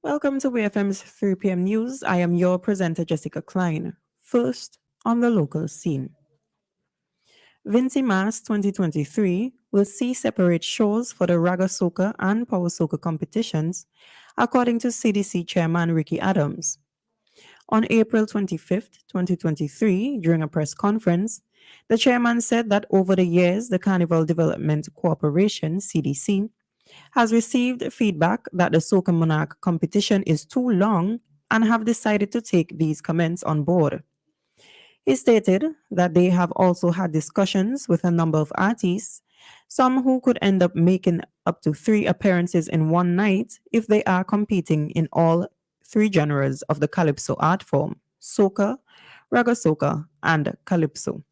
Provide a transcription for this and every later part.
Welcome to WEFM's 3 p.m. news. I am your presenter, Jessica Klein. First, on the local scene. Vincy Mass 2023 will see separate shows for the Raga Soca and Power Soca competitions, according to CDC Chairman Ricky Adams. On April 25th, 2023, during a press conference, the chairman said that over the years, the Carnival Development Corporation, CDC, has received feedback that the Soca Monarch competition is too long and have decided to take these comments on board. He stated that they have also had discussions with a number of artists, some who could end up making up to 3 appearances in one night if they are competing in all 3 genres of the Calypso art form: Soca, Raga Soca, and Calypso.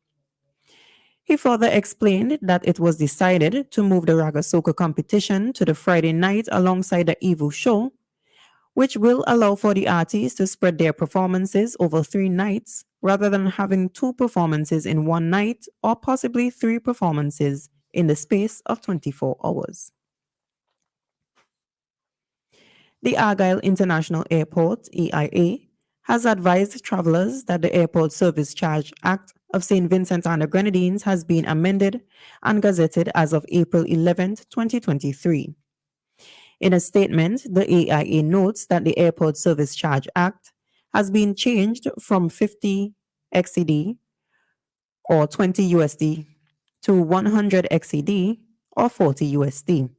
He further explained that it was decided to move the Raga Soca competition to the Friday night alongside the Evo show, which will allow for the artists to spread their performances over 3 nights rather than having 2 performances in one night or possibly 3 performances in the space of 24 hours. The Argyle International Airport, EIA, has advised travelers that the Airport Service Charge Act of St. Vincent and the Grenadines has been amended and gazetted as of April 11th, 2023. In a statement, the AIA notes that the Airport Service Charge Act has been changed from 50 XED or 20 USD to 100 XED or 40 USD.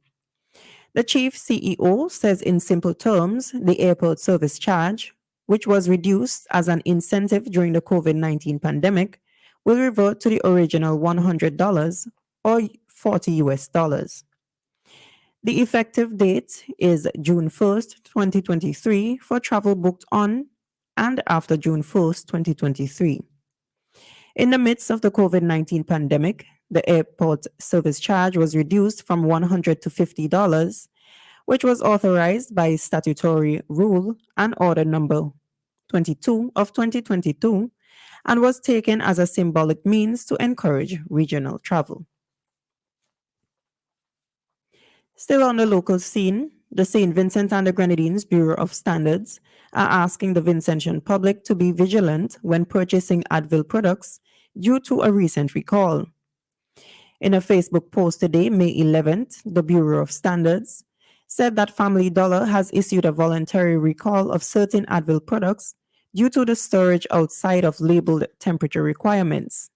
The chief CEO says in simple terms, the airport service charge, which was reduced as an incentive during the COVID-19 pandemic, will revert to the original $100 or 40 US dollars. The effective date is June 1st, 2023 for travel booked on and after June 1st, 2023. In the midst of the COVID-19 pandemic, the airport service charge was reduced from $100 to $50, which was authorized by statutory rule and order number 22 of 2022 and was taken as a symbolic means to encourage regional travel. Still on the local scene, the St. Vincent and the Grenadines Bureau of Standards are asking the Vincentian public to be vigilant when purchasing Advil products due to a recent recall. In a Facebook post today, May 11th, the Bureau of Standards said that Family Dollar has issued a voluntary recall of certain Advil products due to the storage outside of labeled temperature requirements.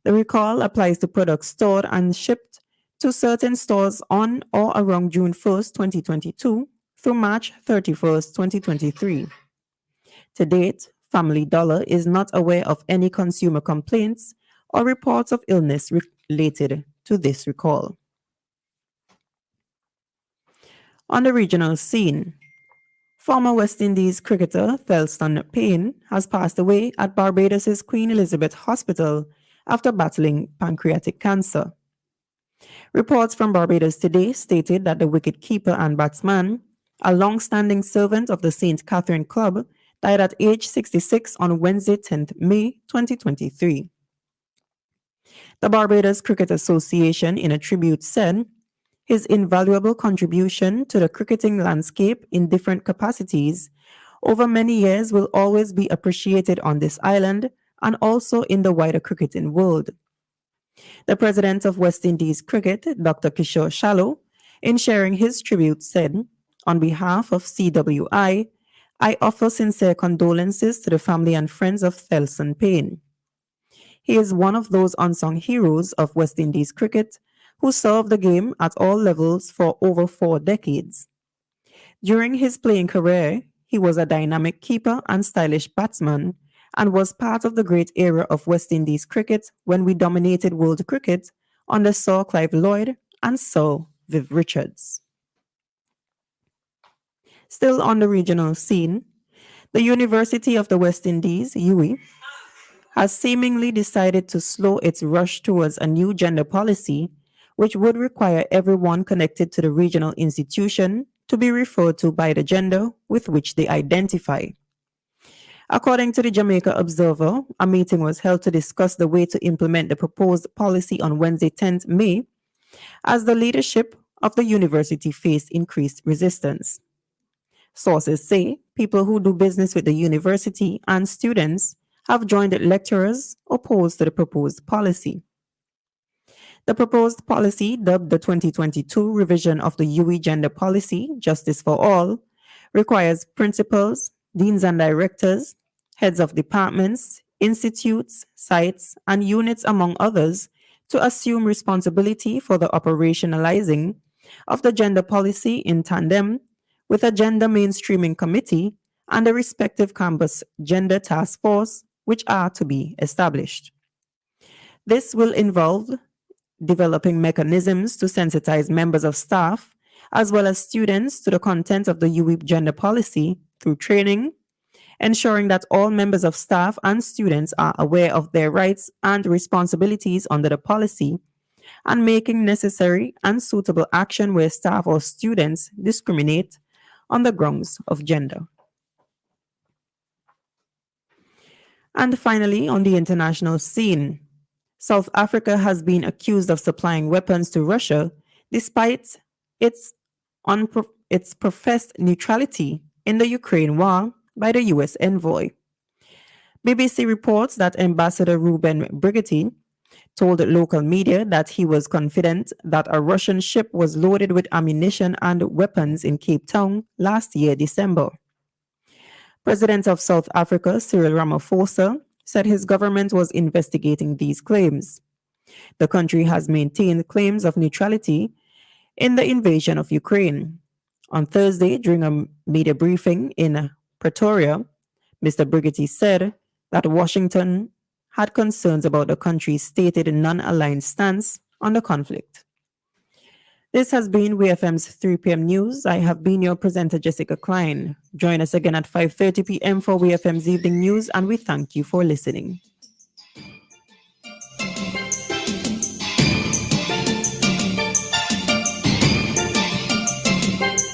The recall applies to products stored and shipped to certain stores on or around June 1st, 2022 through March 31st, 2023. To date, Family Dollar is not aware of any consumer complaints or reports of illness related to this recall. On the regional scene, former West Indies cricketer Thelston Payne has passed away at Barbados' Queen Elizabeth Hospital after battling pancreatic cancer. Reports from Barbados Today stated that the wicket-keeper and batsman, a long-standing servant of the St. Catherine Club, died at age 66 on Wednesday, 10th May 2023. The Barbados Cricket Association, in a tribute, said, "His invaluable contribution to the cricketing landscape in different capacities over many years will always be appreciated on this island and also in the wider cricketing world." The president of West Indies Cricket, Dr. Kishore Shallow, in sharing his tribute, said, "On behalf of CWI, I offer sincere condolences to the family and friends of Thelston Payne. He is one of those unsung heroes of West Indies cricket who served the game at all levels for over 4 decades. During his playing career, he was a dynamic keeper and stylish batsman and was part of the great era of West Indies cricket when we dominated world cricket under Sir Clive Lloyd and Sir Viv Richards." Still on the regional scene, the University of the West Indies, UWI, has seemingly decided to slow its rush towards a new gender policy, which would require everyone connected to the regional institution to be referred to by the gender with which they identify. According to the Jamaica Observer, a meeting was held to discuss the way to implement the proposed policy on Wednesday, 10th May, as the leadership of the university faced increased resistance. Sources say people who do business with the university and students have joined lecturers opposed to the proposed policy. The proposed policy, dubbed the 2022 revision of the UE Gender Policy, Justice for All, requires principals, deans and directors, heads of departments, institutes, sites, and units, among others, to assume responsibility for the operationalizing of the gender policy in tandem with a gender mainstreaming committee and a respective campus gender task force, which are to be established. This will involve developing mechanisms to sensitize members of staff as well as students to the content of the UE gender policy through training, ensuring that all members of staff and students are aware of their rights and responsibilities under the policy, and making necessary and suitable action where staff or students discriminate on the grounds of gender. And finally, on the international scene, South Africa has been accused of supplying weapons to Russia despite its professed neutrality in the Ukraine war by the US envoy. BBC reports that Ambassador Ruben Brigitte told local media that he was confident that a Russian ship was loaded with ammunition and weapons in Cape Town last year, December. President of South Africa, Cyril Ramaphosa, said his government was investigating these claims. The country has maintained claims of neutrality in the invasion of Ukraine. On Thursday, during a media briefing in Pretoria, Mr. Brigitte said that Washington had concerns about the country's stated non-aligned stance on the conflict. This has been WEFM's 3 p.m. news. I have been your presenter, Jessica Klein. Join us again at 5:30 p.m. for WEFM's evening news, and we thank you for listening.